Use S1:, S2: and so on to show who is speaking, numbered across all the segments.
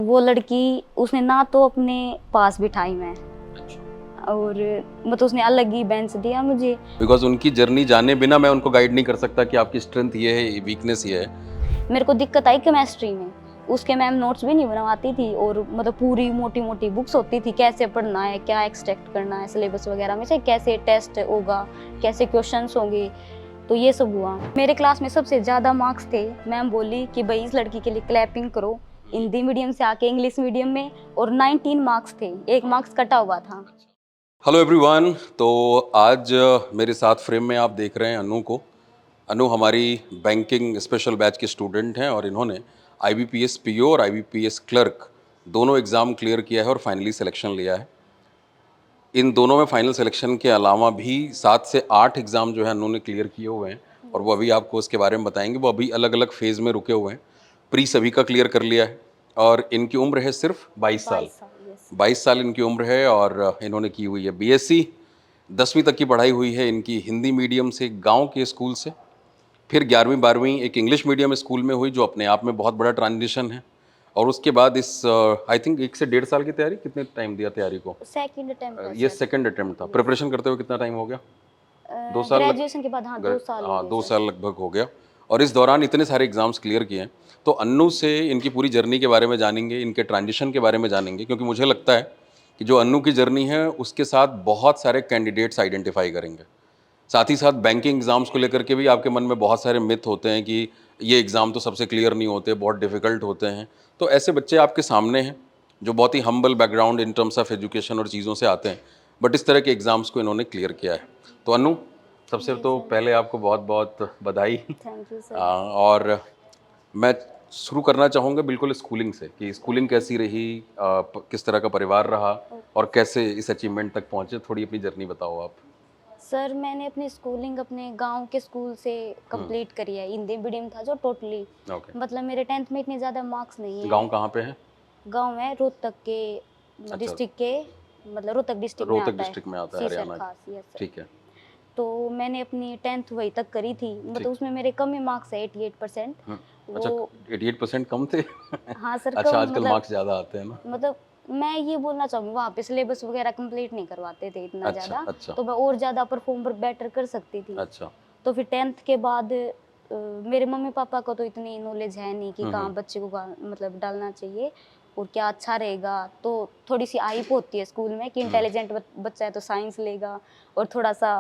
S1: वो लड़की उसने ना तो अपने पास बिठाई मैं, और मतलब उसने अलग ही बेंच दिया मुझे।
S2: बिकॉज उनकी जर्नी जाने बिना मैं उनको गाइड नहीं कर सकता कि आपकी स्ट्रेंथ ये है, वीकनेस ये है।
S1: मेरे को दिक्कत आई केमिस्ट्री में, उसके मैम नोट्स भी नहीं बनवाती थी, और मतलब पूरी मोटी मोटी बुक्स होती थी, कैसे पढ़ना है, क्या एक्सट्रैक्ट करना है सिलेबस वगैरह में से, कैसे टेस्ट होगा, कैसे क्वेश्चंस होंगे। तो ये सब हुआ। मेरे क्लास में सबसे ज़्यादा मार्क्स थे। मैम बोली कि भाई इस लड़की के लिए क्लैपिंग करो, हिंदी मीडियम से आके इंग्लिश मीडियम में, और 19 मार्क्स थे, 1 मार्क्स कटा हुआ था।
S2: Hello everyone. तो आज मेरे साथ फ्रेम में आप देख रहे हैं अनु को। अनु हमारी बैंकिंग स्पेशल बैच के स्टूडेंट हैं और इन्होंने IBPS PO और IBPS क्लर्क दोनों एग्ज़ाम क्लियर किया है और फाइनली सिलेक्शन लिया है। इन दोनों में फाइनल सिलेक्शन के अलावा भी 7 से 8 एग्ज़ाम जो है अनु ने क्लियर किए हुए हैं, और वो अभी आपको उसके बारे में बताएंगे। वो अभी अलग अलग फेज़ में रुके हुए हैं। प्री सभी का क्लियर कर लिया है और इनकी उम्र है सिर्फ 22 साल। 22 साल इनकी उम्र है और इन्होंने की हुई है BSc। 10वीं तक की पढ़ाई हुई है इनकी हिंदी मीडियम से, गांव के स्कूल से। फिर 11वीं 12वीं एक इंग्लिश मीडियम स्कूल में हुई, जो अपने आप में बहुत बड़ा ट्रांजिशन है। और उसके बाद इस आई थिंक 1 से 1.5 साल की तैयारी, कितने टाइम दिया तैयारी को?
S1: सेकंड अटेम्प्ट था
S2: ये
S1: सर।
S2: सेकंड अटेम्प्ट था। प्रिपरेशन करते हुए कितना टाइम हो गया? 2 साल
S1: ग्रेजुएशन के बाद, हाँ 2 साल हो
S2: हाँ,
S1: गए
S2: 2
S1: सर।
S2: साल लगभग हो गया। और इस दौरान इतने सारे एग्जाम्स क्लियर किए हैं। तो अन्नू से इनकी पूरी जर्नी के बारे में जानेंगे, इनके ट्रांजिशन के बारे में जानेंगे, क्योंकि मुझे लगता है कि जो अन्नू की जर्नी है उसके साथ बहुत सारे कैंडिडेट्स आइडेंटिफाई करेंगे। साथ ही साथ बैंकिंग एग्जाम्स को लेकर के भी आपके मन में बहुत सारे मिथ होते हैं कि ये एग्ज़ाम तो सबसे क्लियर नहीं होते, बहुत डिफ़िकल्ट होते हैं। तो ऐसे बच्चे आपके सामने हैं जो बहुत ही humble background in terms of education और चीज़ों से आते हैं, बट इस तरह के एग्ज़ाम्स को इन्होंने क्लियर किया है। तो अनु, सबसे
S1: जी
S2: तो
S1: सर।
S2: पहले आपको बहुत बहुत बधाई।
S1: Thank you sir.
S2: और मैं शुरू करना चाहूँगा बिल्कुल स्कूलिंग से, कि स्कूलिंग कैसी रही, किस तरह का परिवार रहा और कैसे इस अचीवमेंट तक पहुँचे। थोड़ी अपनी जर्नी बताओ आप।
S1: सर मैंने अपनी स्कूलिंग अपने गांव के स्कूल से कंप्लीट करी है। हिंदी मीडियम था जो टोटली,
S2: ओके।
S1: मतलब मेरे 10th में इतने ज़्यादा मार्क्स नहीं है।
S2: गांव कहाँ पे है?
S1: गांव है रोहतक के
S2: अच्छा,
S1: डिस्ट्रिक्ट के, मतलब रोहतक डिस्ट्रिक्ट में
S2: रोहतक
S1: आता है।
S2: डिस्ट्रिक्ट में आता है,
S1: सीसर
S2: हरियाणा
S1: खास,
S2: की।
S1: Yes sir.
S2: ठीक है।
S1: तो मैंने अपनी 10th वहीं तक करी थी,
S2: ठीक।
S1: मतलब उसमें मेरे कम ही मार्क्स है, 88%।
S2: अच्छा,
S1: वो
S2: 88% कम थे?
S1: हाँ सर,
S2: अच्छा,
S1: कम
S2: आजकल
S1: मतलब,
S2: मार्क्स ज़्यादा आते हैं ना।
S1: मैं ये बोलना चाहूँगी वहाँ पे सिलेबस वगैरह कंप्लीट नहीं करवाते थे इतना
S2: अच्छा
S1: ज़्यादा,
S2: अच्छा
S1: तो मैं और ज़्यादा परफॉर्म बेटर कर सकती थी।
S2: अच्छा।
S1: तो फिर 10th के बाद मेरे मम्मी पापा को तो इतनी नॉलेज है नहीं कि कहाँ बच्चे को मतलब डालना चाहिए और क्या अच्छा रहेगा। तो थोड़ी सी हाइप होती है स्कूल में कि इंटेलिजेंट बच्चा है तो साइंस लेगा, और थोड़ा सा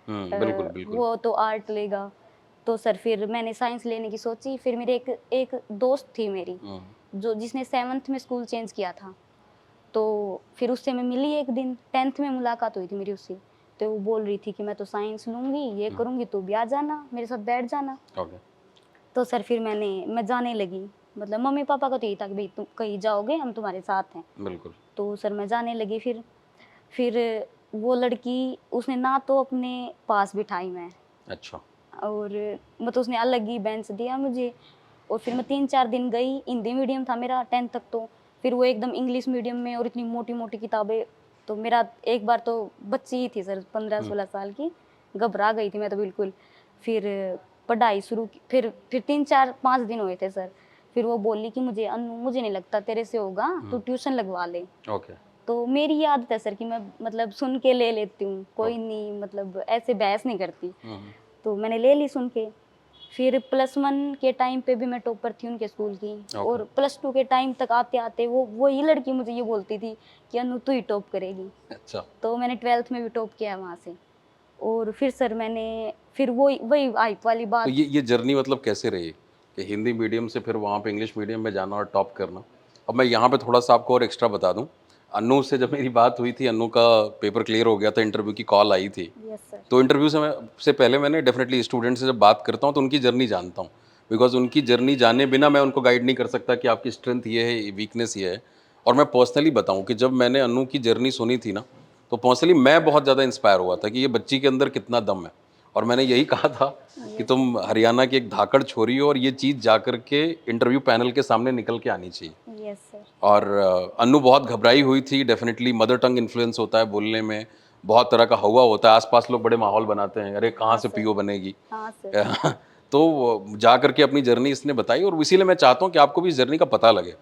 S2: बिल्कुल बिल्कुल।
S1: वो तो आर्ट लेगा। तो सर फिर मैंने साइंस लेने की सोची। फिर मेरे एक एक दोस्त थी मेरी, जो जिसने 7th में स्कूल चेंज किया था। तो फिर उससे मैं मिली एक दिन, 10th में मुलाकात हुई थी मेरी उससे। तो वो बोल रही थी कि मैं तो साइंस लूँगी, ये करूँगी, तू भी आ जाना, मेरे साथ बैठ जाना।
S2: ओके।
S1: तो सर फिर मैं जाने लगी। मतलब मम्मी-पापा का तो यही था कि भई तुम कहीं जाओगे, हम तुम्हारे साथ हैं।
S2: बिल्कुल।
S1: तो सर मैं जाने लगी। फिर वो लड़की उसने ना तो अपने पास बिठाई मैं,
S2: अच्छा।
S1: और मतलब उसने अलग ही बेंच दिया मुझे। और फिर मैं 3-4 दिन गई। हिंदी मीडियम था मेरा 10th तक तो, फिर वो एकदम इंग्लिश मीडियम में, और इतनी मोटी-मोटी किताबें। तो मेरा एक बार तो बच्ची ही थी सर, 15-16 साल की, घबरा गई थी मैं तो बिल्कुल। फिर पढ़ाई शुरू की। फिर 3-4-5 दिन हुए थे सर। फिर वो बोली कि अनु मुझे नहीं लगता तेरे से होगा, तू ट्यूशन लगवा ले।
S2: ओके।
S1: तो मेरी ये आदत है सर कि मैं मतलब सुन के ले लेती हूँ, कोई नहीं मतलब ऐसे बहस नहीं करती। तो मैंने ले ली सुन के। फिर +1 के टाइम पे भी मैं टॉपर थी उनके स्कूल की,
S2: ओके।
S1: और +2 के टाइम तक आते-आते वही लड़की मुझे ये बोलती थी कि अनु तू ही टॉप करेगी।
S2: अच्छा।
S1: तो मैंने 12th में भी टॉप किया वहाँ से। और फिर सर मैंने फिर वही वही हाइप वाली
S2: तो
S1: बात।
S2: ये जर्नी मतलब कैसे रही कि हिंदी मीडियम से फिर वहाँ पे इंग्लिश मीडियम में जाना और टॉप करना? अब मैं यहाँ पे थोड़ा सा आपको और एक्स्ट्रा बता दूँ। अन्नू से जब मेरी बात हुई थी, अन्नू का पेपर क्लियर हो गया था, इंटरव्यू की कॉल आई थी।
S1: Yes sir.
S2: तो इंटरव्यू से पहले मैंने डेफिनेटली स्टूडेंट से जब बात करता हूँ तो उनकी जर्नी जानता हूँ। बिकॉज उनकी जर्नी जाने बिना मैं उनको गाइड नहीं कर सकता कि आपकी स्ट्रेंथ ये है, वीकनेस ये है। और मैं पर्सनली बताऊँ कि जब मैंने अन्नू की जर्नी सुनी थी ना, तो पर्सनली मैं बहुत ज़्यादा इंस्पायर हुआ था कि ये बच्ची के अंदर कितना दम है। और मैंने यही कहा था कि
S1: यस
S2: तुम हरियाणा की एक धाकड़ छोरी हो और ये चीज़ जा कर के इंटरव्यू पैनल के सामने निकल के आनी चाहिए।
S1: सर। Yes sir.
S2: और अन्नू बहुत घबराई हुई थी। डेफिनेटली मदर टंग इन्फ्लुएंस होता है बोलने में, बहुत तरह का हौवा होता है, आसपास लोग बड़े माहौल बनाते हैं, अरे कहाँ
S1: हाँ
S2: से
S1: सर।
S2: पीओ बनेगी।
S1: हाँ सर।
S2: तो जा करके अपनी जर्नी इसने बताई, और इसीलिए मैं चाहता हूँ कि आपको भी इस जर्नी का पता लगे,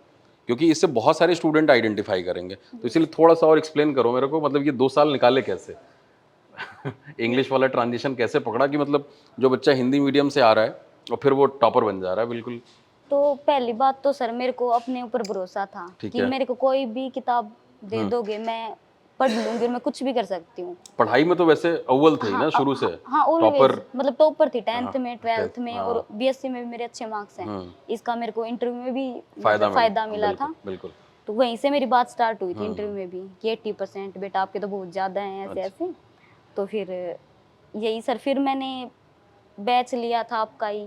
S2: क्योंकि इससे बहुत सारे स्टूडेंट आइडेंटिफाई करेंगे। तो इसलिए थोड़ा सा और एक्सप्लेन करो मेरे को, मतलब ये 2 साल निकाले कैसे? इंग्लिश वाला ट्रांजिशन कैसे पकड़ा कि मतलब जो बच्चा हिंदी मीडियम से आ रहा है और फिर वो टॉपर बन जा रहा है बिल्कुल?
S1: तो पहली बात तो सर मेरे को अपने ऊपर भरोसा था
S2: ठीक
S1: कि
S2: है।
S1: मेरे को कोई भी किताब दे दोगे मैं पढ़ लूंगी और मैं कुछ भी कर सकती हूँ।
S2: पढ़ाई में तो वैसे अव्वल थे ही
S1: हाँ
S2: ना शुरू से,
S1: हाँ
S2: टॉपर।
S1: ऑलवेज मतलब टॉपर थी
S2: हाँ,
S1: 10th में 12th में
S2: हाँ।
S1: और बीएससी में भी मेरे अच्छे मार्क्स हैं। इसका मेरे को इंटरव्यू में भी
S2: फायदा
S1: मतलब फायदा मिला
S2: बिल्कुल
S1: था।
S2: बिल्कुल।
S1: तो वहीं से मेरी बात स्टार्ट हुई थी इंटरव्यू में भी कि 80% बेटा आपके तो बहुत ज़्यादा हैं ऐसे
S2: अच्छा।
S1: ऐसे। तो फिर यही सर फिर मैंने बैच लिया था आपका ही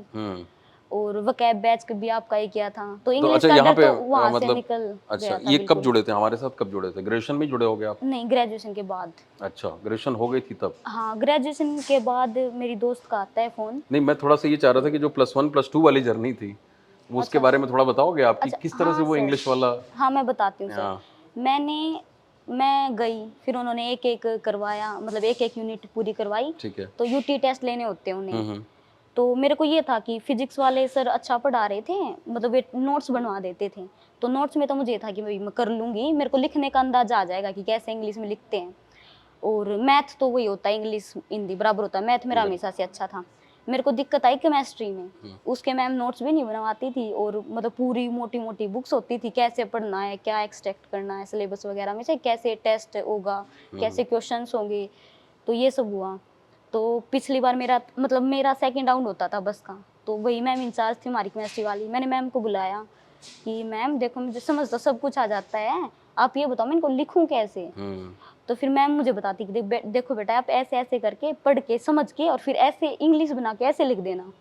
S1: और वकैब बैच भी आपका ही किया था। तो
S2: तो
S1: इंग्लिश
S2: अच्छा,
S1: का
S2: यहाँ
S1: डर
S2: पे
S1: तो वहाँ से
S2: मतलब
S1: निकल
S2: अच्छा,
S1: गया था
S2: ये कब
S1: बिल्कुल।
S2: जुड़े थे हमारे साथ, कब जुड़े थे? ग्रेजुएशन में ही जुड़े हो गए आप?
S1: नहीं ग्रेजुएशन के बाद।
S2: अच्छा, ग्रेजुएशन हो गई थी तब?
S1: हाँ ग्रेजुएशन के बाद मेरी दोस्त का आता है फ़ोन।
S2: नहीं, मैं थोड़ा सा ये चाह रहा था कि जो +1 +2 वाली जर्नी थी, वो उसके
S1: अच्छा
S2: बारे में थोड़ा बताओगे आप कि
S1: अच्छा
S2: किस तरह से
S1: हाँ
S2: वो
S1: सर,
S2: इंग्लिश वाला?
S1: हाँ मैं बताती हूँ सर।
S2: हाँ,
S1: मैं गई फिर उन्होंने एक एक करवाया मतलब एक एक यूनिट पूरी करवाई।
S2: ठीक है।
S1: तो यूटी टेस्ट लेने होते हैं उन्हें। तो मेरे को ये था कि फिजिक्स वाले सर अच्छा पढ़ा रहे थे मतलब वे नोट्स बनवा देते थे। तो नोट्स में तो मुझे ये था कि भाई मैं कर लूंगी मेरे को लिखने का अंदाजा आ जाएगा कि कैसे इंग्लिश में लिखते हैं। और मैथ तो वही होता है इंग्लिश हिंदी बराबर होता है। मैथ मेरा
S2: बिल्कुल।
S1: हमेशा से अच्छा था। मेरे को दिक्कत आई केमिस्ट्री में। उसके मैम नोट्स भी नहीं बनवाती थी और मतलब पूरी मोटी मोटी बुक्स होती थी कैसे पढ़ना है क्या एक्सट्रैक्ट करना है सिलेबस वगैरह में से कैसे टेस्ट होगा कैसे क्वेश्चंस होंगे। तो ये सब हुआ। तो पिछली बार मेरा मतलब मेरा सेकंड राउंड होता था बस का। तो वही मैम इंचार्ज थी हमारी केमिस्ट्री वाली। मैंने मैम को बुलाया कि मैम देखो मुझे समझ तो सब कुछ आ जाता है आप ये बताओ मैं इनको लिखूं कैसे। तो फिर मैम मुझे बताती कि देखो बेटा आप ऐसे ऐसे करके पढ़ के समझ के और फिर ऐसे इंग्लिश बना के ऐसे लिख देना।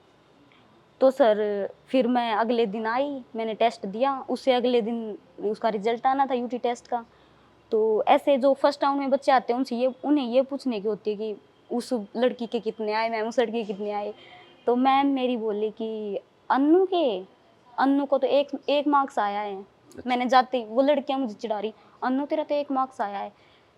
S1: तो सर फिर मैं अगले दिन आई मैंने टेस्ट दिया उससे अगले दिन उसका रिजल्ट आना था यूटी टेस्ट का। तो ऐसे जो फर्स्ट राउंड में बच्चे आते हैं उनसे ये उन्हें ये पूछने की होती है कि उस लड़की के कितने आए मैम उस लड़की के कितने आए। तो मैम मेरी बोली कि अन्नू के अन्नू को तो एक एक मार्क्स आया है। मैंने जाते ही वो लड़कियां मुझे चिढ़ा रही अन्नू तेरा तो एक मार्क्स आया है।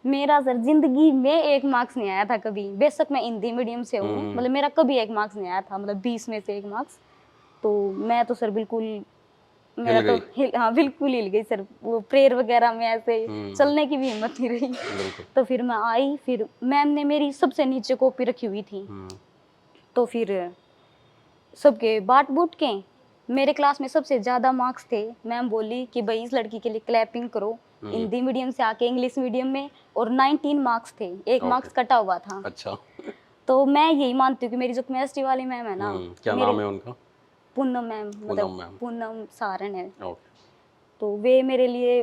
S1: मेरा सर जिंदगी में एक मार्क्स नहीं आया था कभी बेशक मैं हिंदी मीडियम से हूँ मतलब मेरा कभी एक मार्क्स नहीं आया था मतलब 20 में से एक मार्क्स। तो मैं तो सर बिल्कुल
S2: हिल
S1: मेरा तो
S2: गई।
S1: हाँ बिल्कुल हिल गई सर वो प्रेयर वगैरह में ऐसे चलने की भी हिम्मत नहीं रही।
S2: बिल्कुल।
S1: तो फिर मैं आई फिर मैम ने मेरी सबसे नीचे कॉपी रखी हुई थी। तो फिर सबके बाट बूट के मेरे क्लास में सबसे ज्यादा मार्क्स थे। मैम बोली कि भाई इस लड़की के लिए क्लैपिंग करो हिंदी मीडियम से आके इंग्लिश मीडियम में। और 19 मार्क्स थे एक
S2: ओके।
S1: मार्क्स कटा हुआ था।
S2: अच्छा।
S1: तो मैं यही मानती हूँ कि मेरी जो केमिस्ट्री वाली मैम है ना
S2: क्या
S1: मेरे
S2: नाम है उनका?
S1: पूनम मैम मतलब
S2: पूनम मैम।
S1: पूनम सारन है।
S2: ओके।
S1: तो वे मेरे लिए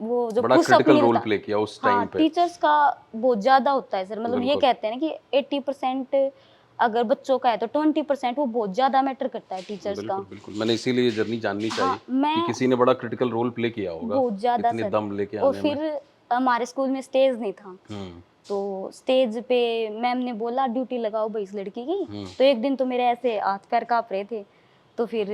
S1: वो जो
S2: बड़ा
S1: पुशअप
S2: क्रिटिकल रोल
S1: मिलता
S2: प्ले किया उस
S1: हाँ
S2: टाइम पे।
S1: टीचर्स का बहुत ज्यादा होता है सर मतलब ये
S2: बिल्कुल
S1: कहते हैं ना कि 80% अगर बच्चों का है तो 20% वो बहुत ज्यादा मैटर करता है टीचर्स का।
S2: बिल्कुल बिल्कुल, मैंने इसीलिए ये जर्नी जाननी चाहिए
S1: हाँ
S2: कि
S1: मैं
S2: किसी ने बड़ा क्रिटिकल रोल प्ले किया होगा
S1: बहुत ज्यादा
S2: इतने
S1: सर।
S2: दम लेके
S1: और
S2: आने में।
S1: फिर हमारे स्कूल में स्टेज नहीं था।
S2: हम्म
S1: तो स्टेज पे मैम ने बोला ड्यूटी लगाओ भाई इस लड़की की। तो एक दिन तो मेरे ऐसे हाथ पैर कांप रहे थे। तो फिर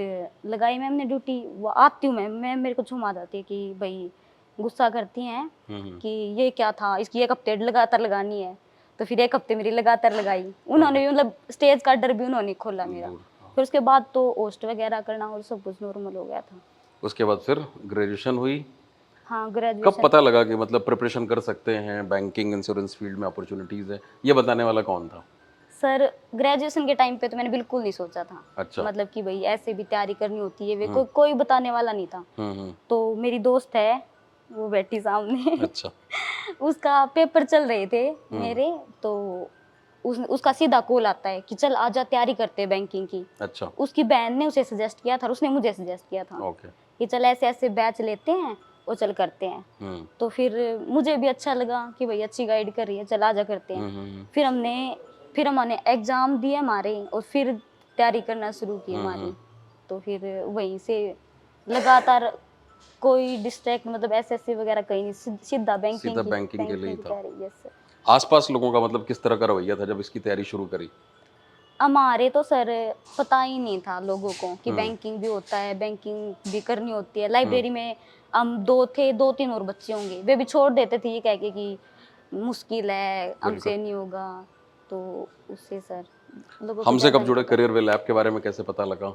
S1: लगाई मैम ने ड्यूटी। वो आती हूँ मैम मेरे को झुमा जाती है कि भाई गुस्सा करती हैं कि ये क्या था इसकी एक हफ्ते लगातार लगानी है। तो फिर एक हफ्ते मेरी लगातार लगाई उन्होंने भी मतलब स्टेज का डर भी उन्होंने खोला मेरा।
S2: दूर।
S1: फिर उसके बाद तो होस्ट वगैरह करना और सब कुछ नॉर्मल हो गया था।
S2: उसके बाद फिर ग्रेजुएशन हुई।
S1: हाँ
S2: कब
S1: ग्रेजुएशन।
S2: पता लगा कि मतलब प्रिपरेशन कर सकते हैं, बैंकिंग इंश्योरेंस फील्ड में अपॉर्चुनिटीज है, ये बताने वाला कौन था?
S1: सर ग्रेजुएशन के टाइम पे तो मैंने बिल्कुल नहीं सोचा था
S2: अच्छा।
S1: मतलब कि भाई ऐसे भी तैयारी करनी होती है वे कोई बताने वाला नहीं था।
S2: हम्म।
S1: तो मेरी दोस्त है वो बैठी सामने
S2: अच्छा।
S1: उसका पेपर चल रहे थे मेरे। तो उसका सीधा कॉल आता है कि चल आजा तैयारी करते हैं बैंकिंग की।
S2: अच्छा।
S1: उसकी बहन ने उसे सजेस्ट किया था और उसने मुझे सजेस्ट किया था
S2: ओके।
S1: कि चल ऐसे ऐसे बैच लेते हैं और चल करते हैं। तो फिर मुझे भी अच्छा लगा कि भाई अच्छी गाइड कर रही है चल आजा करते हैं। फिर हमने एग्जाम दिए हमारे और फिर तैयारी करना शुरू की हमारी। तो फिर वहीं से लगातार कोई डिस्ट्रैक्ट मतलब एसएससी वगैरह कहीं नहीं सीधा
S2: सीधा
S1: बैंकिंग
S2: बैंकिंग के लिए ही
S1: की
S2: था।
S1: तैयारी। Yes sir.
S2: आसपास लोगों का मतलब किस तरह का रवैया था जब इसकी तैयारी शुरू करी?
S1: हमारे तो सर पता ही नहीं था लोगों को कि बैंकिंग भी होता है बैंकिंग भी करनी होती है। लाइब्रेरी में हम दो तीन और बच्चे होंगे वे भी छोड़ देते थे ये कह के कि मुश्किल है
S2: बिल्कुल।
S1: हमसे नहीं होगा। तो उससे सर लोगों को
S2: हमसे
S1: ज्यादा
S2: कब
S1: नहीं
S2: जुड़े,
S1: पता।
S2: करियर वे लैब के बारे में कैसे पता लगा?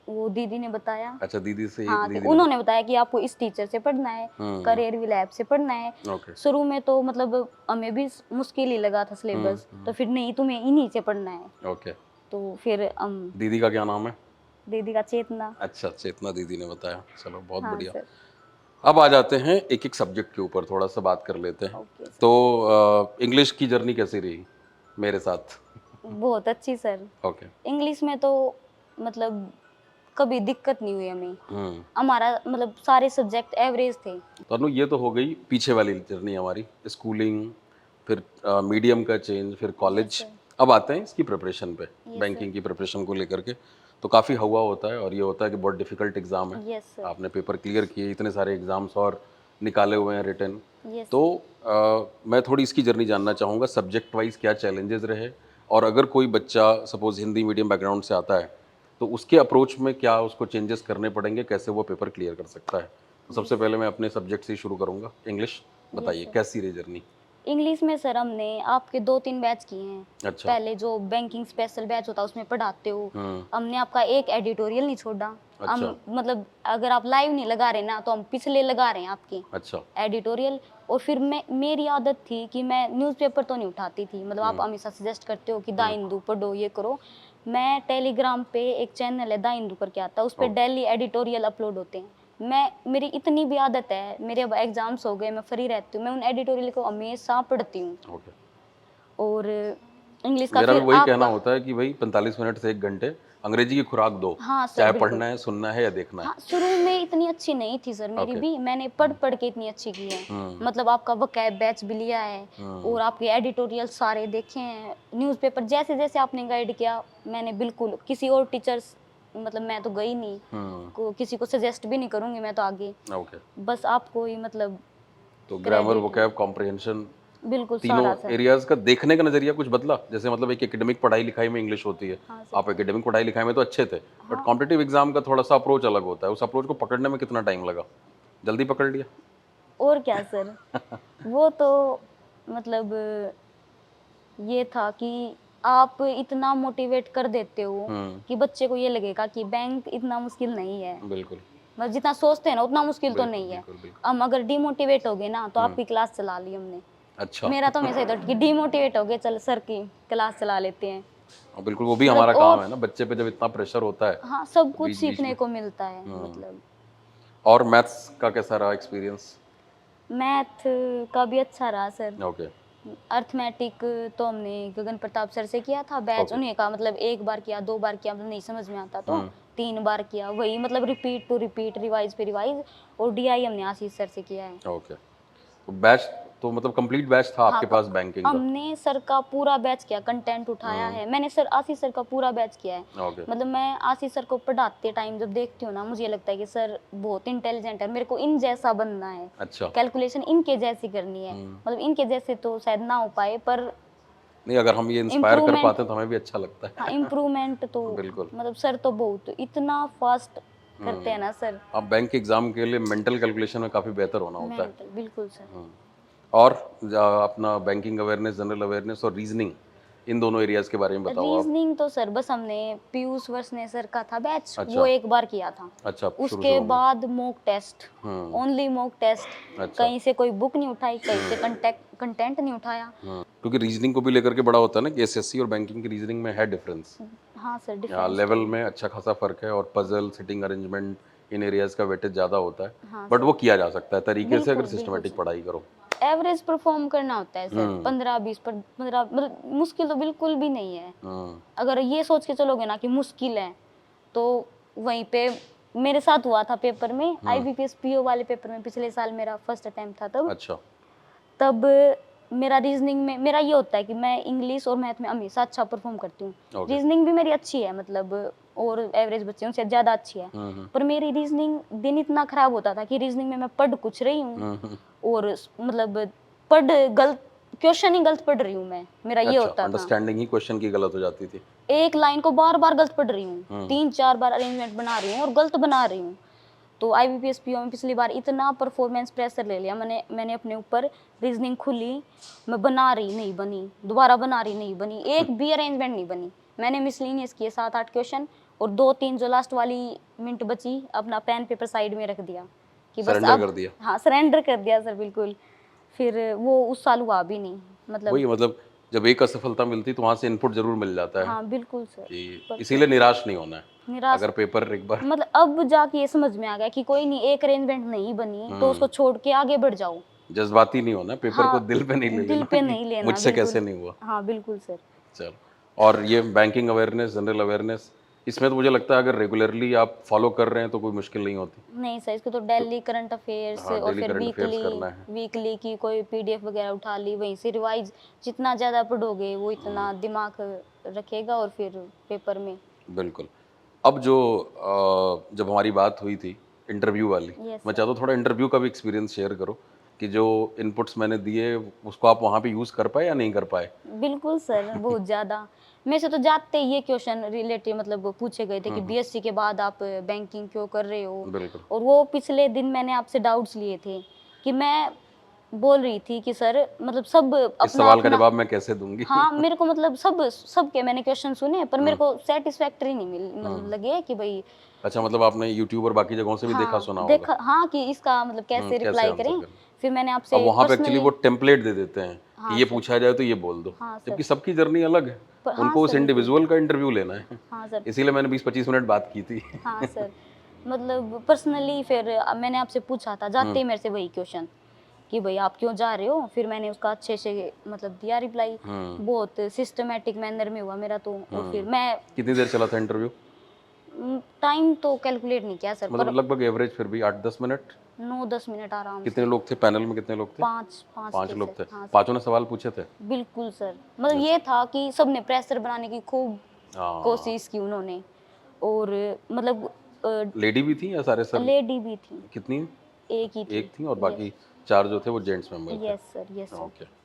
S1: वो दीदी ने बताया।
S2: अच्छा, दीदी से
S1: हाँ,
S2: दीदी
S1: तो
S2: ने
S1: उन्होंने बताया कि आपको इस टीचर से पढ़ना है, करियर भी लैब से पढ़ना है।
S2: ओके।
S1: शुरू में तो मतलब हमें भी मुश्किल ही लगा था सिलेबस, तो फिर नहीं तुम्हें इन्हीं से पढ़ना है।
S2: ओके।
S1: तो फिर
S2: दीदी का क्या नाम है?
S1: दीदी का चेतना।
S2: अच्छा, चेतना दीदी ने बताया। चलो बहुत
S1: हाँ
S2: बढ़िया।
S1: सर।
S2: अब आ जाते हैं एक-एक सब्जेक्ट के ऊपर थोड़ा-सा बात कर लेते हैं।
S1: Okay sir.
S2: तो इंग्लिश की जर्नी कैसी रही मेरे साथ?
S1: बहुत अच्छी सर।
S2: ओके।
S1: इंग्लिश में तो मतलब कभी दिक्कत नहीं हुई हमें।
S2: हुँ।
S1: हमारा मतलब सारे सब्जेक्ट एवरेज थे।
S2: तो अनु ये तो हो गई पीछे वाली जर्नी हमारी, स्कूलिंग, फिर मीडियम का चेंज, फिर
S1: यस
S2: कॉलेज।
S1: सर।
S2: अब आते हैं इसकी प्रिपरेशन पे,
S1: यस सर।
S2: बैंकिंग की प्रिपरेशन को लेकर के। तो काफ़ी हवा होता है और ये होता है कि बहुत डिफ़िकल्ट एग्ज़ाम है।
S1: Yes sir.
S2: आपने पेपर क्लियर किए, इतने सारे एग्ज़ाम्स और निकाले हुए हैं रिटन।
S1: यस
S2: तो
S1: सर।
S2: मैं थोड़ी इसकी जर्नी जानना चाहूँगा, सब्जेक्ट वाइज़ क्या चैलेंजेस रहे? और अगर कोई बच्चा सपोज़ हिंदी मीडियम बैकग्राउंड से आता है, तो उसके अप्रोच में क्या उसको चेंजेस करने पड़ेंगे? कैसे वो पेपर क्लियर कर सकता है? तो सबसे
S1: यस सर।
S2: पहले मैं अपने सब्जेक्ट से ही शुरू करूँगा, इंग्लिश।
S1: यस
S2: बताइए
S1: सर।
S2: कैसी रही जर्नी?
S1: इंग्लिश में सर हमने आपके 2-3 बैच किए हैं।
S2: अच्छा।
S1: पहले जो बैंकिंग स्पेशल बैच होता है उसमें पढ़ाते हो।
S2: हुँ।
S1: हमने आपका एक एडिटोरियल नहीं छोड़ा। हम
S2: अच्छा।
S1: मतलब अगर आप लाइव नहीं लगा रहे ना तो हम पिछले लगा रहे हैं आपके
S2: अच्छा।
S1: एडिटोरियल। और फिर मैं मेरी आदत थी कि मैं न्यूज़पेपर तो नहीं उठाती थी। मतलब आप हमेशा सजेस्ट करते हो कि द हिंदू पढ़ो, ये करो। मैं टेलीग्राम पे एक चैनल है द हिंदू करके आता है, उस पे
S2: ओह!
S1: डेली एडिटोरियल अपलोड होते हैं। मेरी इतनी भी आदत है, मेरे अब एग्ज़ाम्स हो गए, मैं फ्री रहती हूँ, मैं उन एडिटोरियल को हमेशा पढ़ती हूँ।
S2: ओके।
S1: और इंग्लिश का
S2: मेरा भी
S1: फिर
S2: वही कहना
S1: आपका।
S2: होता है कि भई 45 मिनट से 1 घंटे अंग्रेजी की खुराक दो,
S1: हाँ सर,
S2: चाहे
S1: बिल्कुल।
S2: पढ़ना है, सुनना है या देखना है।
S1: हाँ, शुरू में इतनी अच्छी नहीं थी सर मेरी
S2: ओके।
S1: भी, मैंने पढ़-पढ़ के इतनी अच्छी की है।
S2: हुँ।
S1: मतलब आपका वोकैब बैच भी लिया है
S2: हुँ।
S1: और आपके एडिटोरियल सारे देखे हैं। न्यूज़पेपर जैसे-जैसे आपने गाइड किया, मैंने बिल्कुल किसी और टीचर्स मतलब मैं तो गई नहीं,
S2: हुँ।
S1: किसी को सजेस्ट भी नहीं करूँगी मैं तो आगे।
S2: ओके।
S1: बस आपको ही मतलब
S2: तो ग्रामर,
S1: क्रेडिट है।
S2: वोकैब, कॉम्प्रिहेंशन
S1: बिल्कुल
S2: तीनों
S1: सारा सर।
S2: एरियाज़ का देखने का नज़रिया कुछ बदला? जैसे मतलब एक एकेडमिक पढ़ाई-लिखाई में इंग्लिश होती है।
S1: हाँ सर।
S2: आप एकेडमिक पढ़ाई-लिखाई में तो अच्छे थे, बट
S1: हाँ,
S2: कॉम्पिटिटिव एग्ज़ाम का थोड़ा-सा अप्रोच अलग होता है। उस अप्रोच को पकड़ने में कितना टाइम लगा? जल्दी पकड़ लिया?
S1: और क्या सर? वो तो मतलब ये था कि आप इतना मोटिवेट कर देते हो
S2: हुँ।
S1: कि बच्चे को ये लगेगा कि बैंक इतना मुश्किल नहीं है।
S2: बिल्कुल,
S1: मतलब जितना सोचते हैं ना उतना मुश्किल तो
S2: बिल्कुल,
S1: नहीं है।
S2: बिल्कुल, बिल्कुल।
S1: हम अगर डिमोटिवेट हो गए ना तो
S2: हुँ।
S1: आपकी क्लास चला ली हमने।
S2: अच्छा।
S1: मेरा तो हमेशा ये था कि डिमोटिवेट हो गए, चल सर की क्लास चला लेते हैं।
S2: हाँ, बिल्कुल वो भी
S1: मतलब
S2: हमारा काम
S1: और
S2: है ना, बच्चे पे जब इतना प्रेशर होता है,
S1: हाँ, सब
S2: तो
S1: कुछ
S2: बीच-बीच
S1: सीखने
S2: में
S1: को मिलता है
S2: हुँ।
S1: मतलब।
S2: और मैथ्स का कैसा रहा एक्सपीरियंस?
S1: मैथ का भी अच्छा रहा सर।
S2: ओके,
S1: अर्थमेटिक तो हमने गगन प्रताप सर से किया था बैच,
S2: ओके।
S1: उन्हीं का मतलब 1 बार किया, 2 बार किया, मतलब नहीं समझ में आता तो
S2: हुँ।
S1: 3 बार किया। वही मतलब रिपीट टू रिपीट, रिवाइज़ पे रिवाइज़। और डीआई हमने आशीष सर से किया है।
S2: ओके। तो बैच तो मतलब कंप्लीट बैच था
S1: हाँ,
S2: आपके
S1: क
S2: पास बैंकिंग का?
S1: हमने सर का पूरा बैच किया, कंटेंट उठाया
S2: हुँ।
S1: है। मैंने सर आशीष सर का पूरा बैच किया है।
S2: ओके।
S1: मतलब मैं आशीष सर को पढ़ाते टाइम जब देखती हूँ ना, मुझे लगता है कि सर बहुत इंटेलिजेंट है, मेरे को इन जैसा बनना है।
S2: अच्छा।
S1: कैलकुलेशन इनके जैसी करनी है।
S2: हुँ।
S1: मतलब इनके जैसे तो शायद ना हो पाए पर
S2: नहीं, अगर हम ये इंस्पायर कर
S1: इम्प्रूवमेंट।
S2: पाते हैं तो हमें भी अच्छा लगता
S1: हाँ,
S2: है।
S1: इम्प्रूवमेंट तो
S2: बिल्कुल।
S1: मतलब सर तो बहुत इतना फास्ट करते हैं
S2: हुँ।
S1: ना सर।
S2: अब बैंक के एग्ज़ाम के लिए मेंटल कैलकुलेशन में काफ़ी बेहतर होना होता है।
S1: मेंटल बिल्कुल सर।
S2: हुँ। और अपना बैंकिंग अवेयरनेस, जनरल अवेयरनेस और रीज़निंग इन दोनों एरियाज़ के बारे में बताओ आप?
S1: रीजनिंग तो सर बस हमने पीयूष वर्षने सर का था बैच, वो
S2: अच्छा,
S1: एक बार किया था।
S2: अच्छा
S1: उसके
S2: शुरू-शुरू में।
S1: बाद मॉक टेस्ट,
S2: हुँ।
S1: Only mock test.
S2: अच्छा।
S1: कहीं से कोई बुक नहीं उठाई, कहीं से कंटेंट नहीं उठाया।
S2: हुँ। क्योंकि रीज़निंग को भी लेकर के बड़ा होता है ना कि एसएससी और बैंकिंग की रीज़निंग में है डिफ़रेंस।
S1: हाँ सर, डिफरेंस
S2: लेवल
S1: तो है।
S2: में अच्छा खासा फ़र्क है और पज़ल, सिटिंग अरेंजमेंट इन एरियाज़ का वेटेज ज़्यादा होता है।
S1: हाँ
S2: बट
S1: सर।
S2: वो किया जा सकता है तरीके से अगर
S1: बिल्कुल, बिल्कुल
S2: सिस्टमैटिक
S1: सर।
S2: पढ़ाई करो।
S1: एवरेज परफॉर्म करना होता है सर,
S2: हुँ।
S1: 15-20 पर 15 मतलब मुश्किल तो बिल्कुल भी नहीं है।
S2: हुँ।
S1: अगर ये सोच के चलोगे ना कि मुश्किल है, तो वहीं पे मेरे साथ हुआ था पेपर में,
S2: हुँ।
S1: आईबीपीएस पीओ वाले पेपर में पिछले साल मेरा फर्स्ट अटेम्प्ट था तब।
S2: अच्छा।
S1: तब मेरा रीज़निंग में मेरा ये होता है कि मैं इंग्लिश और मैथ में हमेशा अच्छा परफ़ॉर्म करती हूँ।
S2: ओके।
S1: रीज़निंग भी मेरी अच्छी है मतलब और एवरेज बच्चों से ज़्यादा अच्छी है।
S2: हुँ, हुँ।
S1: पर मेरी रीज़निंग दिन इतना ख़राब होता था कि रीज़निंग में मैं पढ़ कुछ रही हूँ
S2: हुँ, हुँ।
S1: और मतलब पढ़ गलत क्वेश्चन ही गलत पढ़ रही हूँ मैं, मेरा ये
S2: अच्छा,
S1: होता था।
S2: अंडरस्टैंडिंग ही क्वेश्चन की गलत हो जाती थी।
S1: एक लाइन को बार-बार गलत पढ़ रही हूँ,
S2: हुँ।
S1: 3-4 बार अरेंजमेंट बना रही हूँ और गलत बना रही हूँ। तो आईबीपीएस पीओ में पिछली बार इतना परफॉर्मेंस प्रेशर ले लिया मैंने अपने ऊपर। रीजनिंग खुली, मैं बना रही नहीं बनी, दोबारा बना रही नहीं बनी, एक भी अरेंजमेंट नहीं बनी। मैंने मिसलिनियस किए 7-8 क्वेश्चन और 2-3 जो लास्ट वाली मिनट बची अपना पेन पेपर साइड में रख दिया कि बस
S2: सरेंडर
S1: अब
S2: कर दिया।
S1: हाँ सरेंडर कर दिया सर बिल्कुल। फिर वो उस साल हुआ भी नहीं मतलब।
S2: वही मतलब जब एक असफलता मिलती तो वहाँ से इनपुट जरूर मिल जाता है
S1: हाँ बिल्कुल सर।
S2: कि
S1: पर
S2: इसीलिए निराश नहीं होना है।
S1: निराश
S2: अगर पेपर एक बार
S1: मतलब अब जाके ये समझ में आ गया कि कोई नहीं, एक अरेंजमेंट नहीं बनी तो उसको छोड़ के आगे बढ़ जाओ।
S2: जज्बाती नहीं होना, पेपर को
S1: हाँ
S2: दिल पे नहीं ले
S1: दिल
S2: लेना
S1: पे
S2: कि
S1: नहीं लेना
S2: मुझसे
S1: बिल्कुल।
S2: कैसे नहीं हुआ।
S1: हाँ बिल्कुल सर।
S2: चलो, और ये बैंकिंग अवेयरनेस, जनरल अवेयरनेस, इसमें तो मुझे लगता है अगर रेगुलरली आप फॉलो कर रहे हैं तो कोई मुश्किल नहीं होती।
S1: नहीं सर, इसको तो डेली करंट अफेयर्स
S2: हाँ,
S1: और
S2: डेली
S1: फिर
S2: करंट अफेयर्स करना
S1: वीकली
S2: है।
S1: वीकली की कोई पीडीएफ वगैरह उठा ली, वहीं से रिवाइज जितना ज़्यादा पढ़ोगे वो इतना दिमाग रखेगा और फिर पेपर में।
S2: बिल्कुल। अब जो जब हमारी बात हुई थी इंटरव्यू वाली,
S1: यस
S2: मैं
S1: सर।
S2: चाहता हूँ थोड़ा इंटरव्यू का भी एक्सपीरियंस शेयर करो कि जो इनपुट्स मैंने दिए उसको आप वहाँ पे यूज़ कर पाए या नहीं कर पाए?
S1: बिल्कुल सर, बहुत ज़्यादा। मेरे से तो जाते ही ये क्वेश्चन रिलेटेड मतलब पूछे गए थे कि बीएससी के बाद आप बैंकिंग क्यों कर रहे हो?
S2: बिल्कुल।
S1: और वो पिछले दिन मैंने आपसे डाउट्स लिए थे कि मैं बोल रही थी कि सर मतलब सब
S2: इस सवाल का
S1: अपना-अपना।
S2: जवाब मैं कैसे दूँगी?
S1: हाँ, मेरे को मतलब सबके मैंने क्वेश्चन सुने पर मेरे को सैटिस्फैक्टरी नहीं मतलब लगे कि भई
S2: अच्छा, मतलब आपने यूट्यूब और बाकी जगहों से भी देखा
S1: हाँ,
S2: सुना होगा।
S1: देखा हाँ, कि इसका मतलब कैसे
S2: कैसे
S1: रिप्लाई
S2: आंसर
S1: करें।
S2: करें?
S1: फिर मैंने
S2: अब
S1: आपसे
S2: वहाँ पे एक्चुअली
S1: पर्सनली।
S2: वो टेम्पलेट दे देते हैं कि
S1: हाँ
S2: ये
S1: सर।
S2: पूछा जाए तो ये बोल दो।
S1: हाँ सर।
S2: जबकि सबकी जर्नी अलग है।
S1: पर हाँ
S2: उनको उस
S1: सर, बिल्कुल।
S2: इंडिविजुअल का इंटरव्यू लेना है।
S1: हाँ सर।
S2: इसीलिए मैंने 20-25 मिनट बात की थी।
S1: हाँ सर। मतलब पर्सनली फिर मैंने आपसे पूछा था, जाते ही मेरे से वही क्वेश्चन कि भई आप क्यों जा रहे हो? फिर मैंने उसका अच्छे से मतलब दिया रिप्लाई। बहुत सिस्टमैटिक मैनर में हुआ मेरा तो। और फिर मैं
S2: कितनी देर चला था इंटरव्यू?
S1: टाइम तो कैलकुलेट नहीं किया सर, पर
S2: मतलब लगभग एवरेज फिर भी 8-10 मिनट?
S1: 9-10 मिनट आराम से।
S2: कितने लोग थे पैनल में, कितने लोग थे?
S1: 5
S2: 5
S1: थे
S2: लोग
S1: सर।
S2: थे।
S1: हाँ सर।
S2: पाँचों ने सवाल पूछे थे?
S1: बिल्कुल सर। मतलब ये था कि सबने प्रेशर बनाने की खूब
S2: हाँ।
S1: कोशिश की उन्होंने। और मतलब
S2: लेडी भी थी या सारे सर?
S1: लेडी भी थी,
S2: कितनी?
S1: एक ही थी।
S2: एक थी और
S1: यस।
S2: बाकी 4 जो थे वो जेंट्स मेंबर थे।
S1: Yes sir, yes sir.
S2: Okay.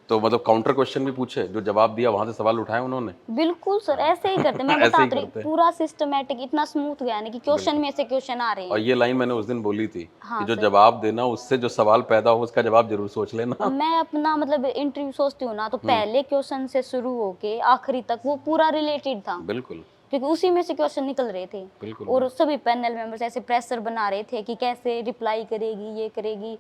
S2: तो मतलब काउंटर क्वेश्चन भी पूछे? जो जवाब दिया वहाँ से सवाल उठाए उन्होंने?
S1: बिल्कुल सर, ऐसे ही करते, मैं
S2: ऐसे
S1: बता
S2: ही
S1: तो रही,
S2: करते हैं।
S1: पूरा सिस्टमैटिक इतना स्मूथ गया ना कि क्वेश्चन
S2: बिल्कुल।
S1: में से क्वेश्चन आ रहे
S2: और
S1: हैं।
S2: ये लाइन मैंने उस दिन बोली थी कि
S1: हाँ
S2: जो
S1: सर।
S2: जवाब देना उससे जो सवाल पैदा हो उसका जवाब जरूर सोच
S1: अब
S2: लेना।
S1: मैं अपना मतलब इंटरव्यू सोचती हूँ ना, तो पहले क्वेश्चन से शुरू होके आखिरी तक वो पूरा रिलेटेड था,
S2: बिल्कुल
S1: क्योंकि उसी में से क्वेश्चन निकल रहे थे।
S2: बिल्कुल।
S1: और सभी पैनल मेंबर्स ऐसे प्रेशर बना रहे थे कि कैसे रिप्लाई करेगी, ये करेगी।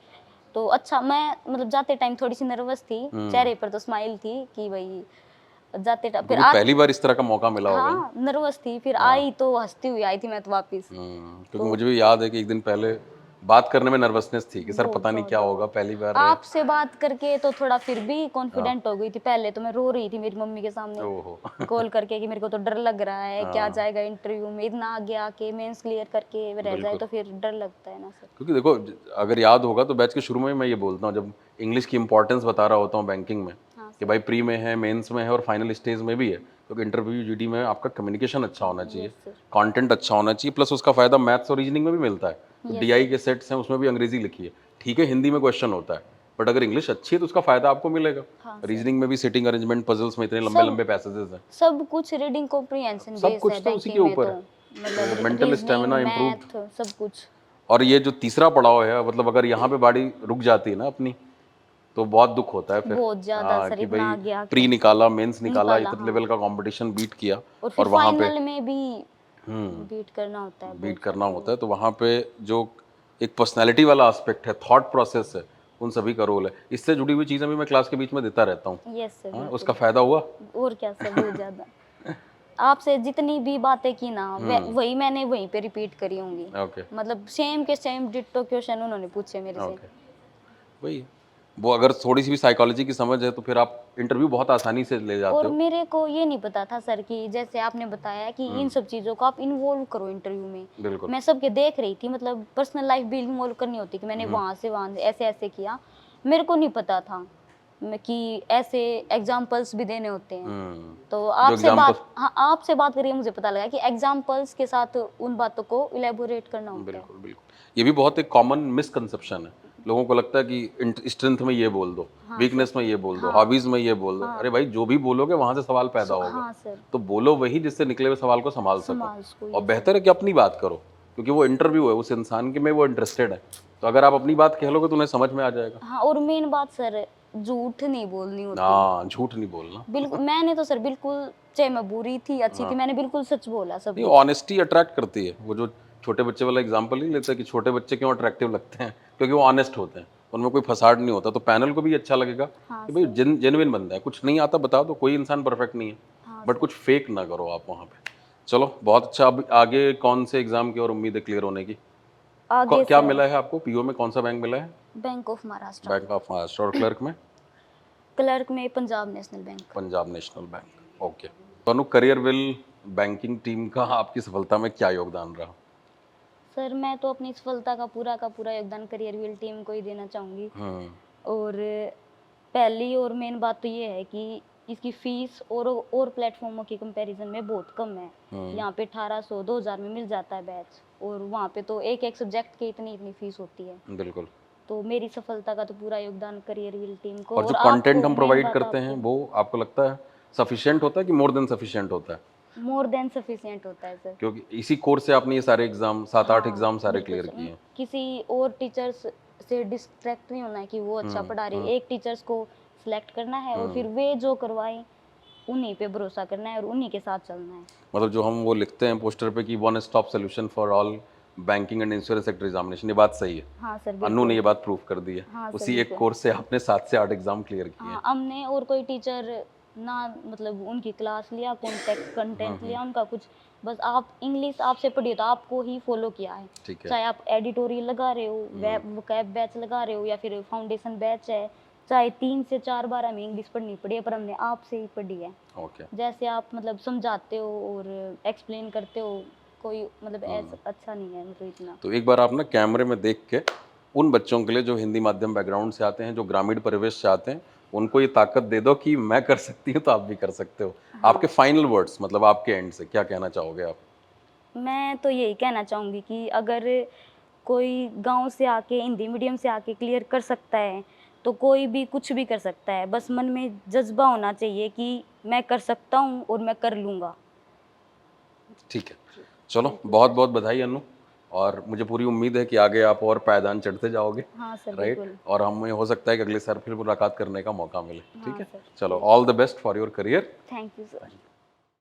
S1: तो अच्छा, मैं मतलब जाते टाइम थोड़ी सी नर्वस थी, चेहरे पर तो स्माइल थी कि भाई जाते टाइम फिर
S2: क्योंकि पहली बार इस तरह का मौका मिला होगा ना।
S1: हाँ नर्वस थी, फिर
S2: हाँ।
S1: आई तो हंसती हुई आई थी मैं तो वापिस।
S2: क्योंकि
S1: तो
S2: मुझे भी याद है कि एक दिन पहले बात करने में नर्वसनेस थी कि सर
S1: बहुत
S2: पता नहीं क्या
S1: ज्यादा
S2: होगा, पहली बार है।
S1: आपसे बात करके तो थोड़ा फिर भी
S2: हाँ।
S1: कॉन्फिडेंट हो गई थी। पहले तो मैं रो रही थी मेरी मम्मी के सामने
S2: ओहो।
S1: कॉल करके कि मेरे को तो डर लग रहा है, क्या
S2: हाँ।
S1: जाएगा इंटरव्यू में, इतना आगे आके मेंस क्लियर करके रह जाए
S2: बिल्कुल।
S1: तो फिर डर लगता है ना सर।
S2: क्योंकि देखो अगर याद होगा तो बैच के शुरू में ही मैं ये बोलता हूँ जब इंग्लिश की इंपॉर्टेंस बता रहा होता हूँ बैंकिंग में
S1: हाँ
S2: कि
S1: सर।
S2: भाई प्री में है, मेंस में है और फाइनल स्टेज में भी है, क्योंकि इंटरव्यू जीडी में आपका कम्युनिकेशन अच्छा होना चाहिए,
S1: यस सर।
S2: कंटेंट अच्छा होना चाहिए, प्लस उसका फायदा मैथ्स और रीजनिंग में भी मिलता है। तो
S1: यस
S2: डीआई
S1: सर।
S2: के सेट्स हैं उसमें भी अंग्रेजी लिखी है, ठीक है हिंदी में क्वेश्चन होता है, बट अगर इंग्लिश अच्छी है तो उसका फायदा आपको मिलेगा।
S1: हाँ सर।
S2: रीजनिंग में भी सिटिंग अरेंजमेंट पजल्स में इतने लंबे
S1: सब
S2: लंबे पैसेजेस हैं,
S1: सब कुछ रीडिंग कॉम्प्रिहेंशन
S2: सब
S1: बेस है
S2: कुछ तो उसी के
S1: बैंकिंग में
S2: ऊपर
S1: तो।
S2: है। तो
S1: मतलब
S2: mental
S1: reasoning,
S2: stamina improved.
S1: Math, सब कुछ।
S2: और ये जो तीसरा पड़ाव है मतलब अगर यहाँ पे बाड़ी रुक जाती है ना अपनी तो बहुत दुख होता है फिर।
S1: बहुत ज्यादा
S2: हाँ
S1: सर,
S2: कि
S1: इतना
S2: भाई
S1: आ गया
S2: प्री
S1: कि
S2: निकाला, मेंस निकाला,
S1: निकाला।
S2: इतने
S1: हाँ।
S2: लेवल का कंपटीशन बीट किया
S1: और फिर
S2: और वहाँ पे
S1: फाइनल में भी बीट करना होता है
S2: बीट
S1: बहुत
S2: करना
S1: ज्यादा
S2: होता
S1: वो।
S2: है, तो वहाँ पे जो एक पर्सनैलिटी वाला एस्पेक्ट है, थॉट प्रोसेस है, उन सभी का रोल है। इससे जुड़ी हुई चीज़ें भी मैं क्लास के बीच में देता रहता हूँ।
S1: यस सर,
S2: हाँ, उसका
S1: बिल्कुल।
S2: फ़ायदा हुआ।
S1: और क्या सर, बहुत ज्यादा। आपसे जितनी भी बातें की ना वही मैंने वहीं पे रिपीट करी होंगी।
S2: ओके
S1: मतलब सेम के सेम डिट्टो क्वेश्चन उन्होंने पूछे मेरे से।
S2: ओके। वही वो अगर थोड़ी सी भी साइकोलॉजी की समझ है तो फिर आप इंटरव्यू बहुत आसानी से ले जाते
S1: और
S2: हो।
S1: मेरे को ये नहीं पता था सर कि जैसे आपने बताया कि इन सब चीज़ों को आप इन्वॉल्व करो इंटरव्यू में।
S2: बिल्कुल।
S1: मैं सबके देख रही थी, मतलब पर्सनल लाइफ भी इन्वॉल्व करनी होती कि मैंने वहाँ से वहाँ ऐसे ऐसे किया। मेरे को नहीं पता था कि ऐसे एग्जाम्पल्स भी देने होते हैं। तो
S2: जो एग्जाम्पल
S1: आपसे बात करिए मुझे पता लगा कि एग्जाम्पल्स के साथ उन बातों को इलेबोरेट करना होता है।
S2: बिल्कुल बिल्कुल, ये भी बहुत एक कॉमन मिसकंसेप्शन है। लोगों को लगता है कि स्ट्रेंथ में ये बोल दो,
S1: हाँ सर।
S2: वीकनेस में ये बोल दो,
S1: हाँ।
S2: हॉबीज में ये बोल दो।
S1: हाँ।
S2: अरे भाई जो भी बोलोगे वहां से सवाल पैदा होगा,
S1: हाँ सर।
S2: तो बोलो वही जिससे निकले हुए सवाल को संभाल सको।
S1: समाज को।
S2: और
S1: ये सर।
S2: बेहतर है कि अपनी बात करो, क्योंकि वो इंटरव्यू है, उस इंसान के में वो इंटरेस्टेड है। तो अगर आप अपनी बात कह लोगे तो उन्हें समझ में आ जाएगा।
S1: हाँ, और मेन बात सर, झूठ नहीं बोलनी होती।
S2: हाँ, झूठ नहीं बोलना।
S1: बिल्कुल मैंने तो सर बिल्कुल, चाहे मैं बुरी थी अच्छी थी, मैंने बिल्कुल सच बोला सब
S2: नहीं,
S1: कुछ।
S2: ऑनेस्टी अट्रैक्ट करती है। वो जो छोटे बच्चे वाला एग्जांपल नहीं लेते कि छोटे बच्चे क्यों अट्रैक्टिव लगते हैं, क्योंकि वो ऑनेस्ट होते हैं, उनमें कोई फसाड नहीं होता। तो पैनल को भी अच्छा लगेगा
S1: हाँ
S2: कि भाई
S1: सर।
S2: जेन्युइन बंदा है, कुछ नहीं आता बता दो, कोई इंसान परफेक्ट नहीं है,
S1: हाँ
S2: बट
S1: सर।
S2: कुछ फेक ना करो आप वहाँ पे। चलो बहुत अच्छा। अब आगे कौन से एग्जाम की और उम्मीद है क्लियर होने की?
S1: आगे
S2: क्या
S1: सर
S2: मिला है आपको? पीओ में कौन सा बैंक मिला है?
S1: Bank of Maharashtra.
S2: Bank of Maharashtra. और क्लर्क में?
S1: क्लर्क में Punjab national bank.
S2: Punjab national bank. Okay. तो अनु, करियर विल बैंकिंग टीम का आपकी सफलता में क्या योगदान रहा?
S1: सर मैं तो अपनी सफलता का पूरा योगदान करियर व्हील टीम को ही देना चाहूँगी।
S2: हम्म।
S1: और पहली और मेन बात तो ये है कि इसकी फीस और प्लेटफॉर्मों की कंपैरिजन में बहुत कम है। यहाँ पे 1800 2000 में मिल जाता है बैच, और वहाँ पे तो एक एक सब्जेक्ट की इतनी इतनी फीस होती है।
S2: बिल्कुल।
S1: तो मेरी सफलता का तो पूरा योगदान करियर व्हील टीम को
S2: और जो
S1: और
S2: कंटेंट
S1: आपको,
S2: हम
S1: मेन
S2: प्रोवाइड
S1: बात
S2: करते हैं
S1: आपको।
S2: वो आपको लगता है सफिशिएंट होता है कि मोर देन सफिशिएंट होता है?
S1: मोर देन सफिशिएंट होता है सर।
S2: क्योंकि इसी कोर्स से आपने ये सारे एग्जाम 7-8
S1: हाँ
S2: एग्जाम सारे
S1: बिल्कुल
S2: क्लियर
S1: सर।
S2: किए हैं।
S1: किसी और टीचर्स से डिस्ट्रैक्ट नहीं होना है कि वो अच्छा पढ़ा रहे, एक टीचर्स को सिलेक्ट करना है और फिर वे जो करवाएं उन्हीं पे भरोसा करना है और उन्हीं के साथ चलना है।
S2: मतलब जो हम वो लिखते हैं पोस्टर पे कि one stop solution for all banking and insurance sector examination, ये बात सही है।
S1: हाँ सर
S2: अनु ने
S1: बिल्कुल।
S2: ये बात प्रूव कर दी है।
S1: हाँ सर
S2: उसी एक
S1: बिल्कुल।
S2: कोर्स से आपने 7 से 8 एग्जाम क्लियर किए हैं।
S1: हाँ हमने और कोई टीचर ना, मतलब उनकी क्लास लिया, कॉन्टेक्ट कंटेंट लिया उनका कुछ, बस आप इंग्लिश आपसे पढ़िए तो आपको ही फॉलो किया है।
S2: ठीक है।
S1: चाहे आप एडिटोरियल लगा रहे हो, कैब बैच लगा रहे हो, या फिर फाउंडेशन बैच है, चाहे 3 से 4 बार हमें इंग्लिश पढ़नी पड़ी है, पर हमने आपसे ही पढ़ी है।
S2: ओके।
S1: जैसे आप मतलब समझाते हो और एक्सप्लेन करते हो, कोई मतलब ऐसा अच्छा नहीं है मतलब इतना।
S2: तो एक बार आप ना कैमरे में देख के उन बच्चों के लिए जो हिंदी माध्यम बैकग्राउंड से आते हैं, जो ग्रामीण परिवेश से आते हैं, उनको ये ताकत दे दो कि मैं कर सकती हूँ तो आप भी कर सकते हो। आपके फाइनल वर्ड्स, मतलब आपके एंड से क्या कहना चाहोगे आप?
S1: मैं तो यही कहना चाहूँगी कि अगर कोई गांव से आके हिंदी मीडियम से आके क्लियर कर सकता है तो कोई भी कुछ भी कर सकता है। बस मन में जज्बा होना चाहिए कि मैं कर सकता हूँ और मैं कर लूँगा।
S2: ठीक है। चलो बहुत बहुत बधाई अनु, और मुझे पूरी उम्मीद है कि आगे आप और पायदान चढ़ते जाओगे।
S1: हाँ सर
S2: राइट।
S1: बिल्कुल।
S2: और हमें हो सकता है कि अगले साल फिर मुलाकात करने का मौका मिले। ठीक
S1: हाँ
S2: है।
S1: सर।
S2: चलो all the best for your career.
S1: Thank you sir.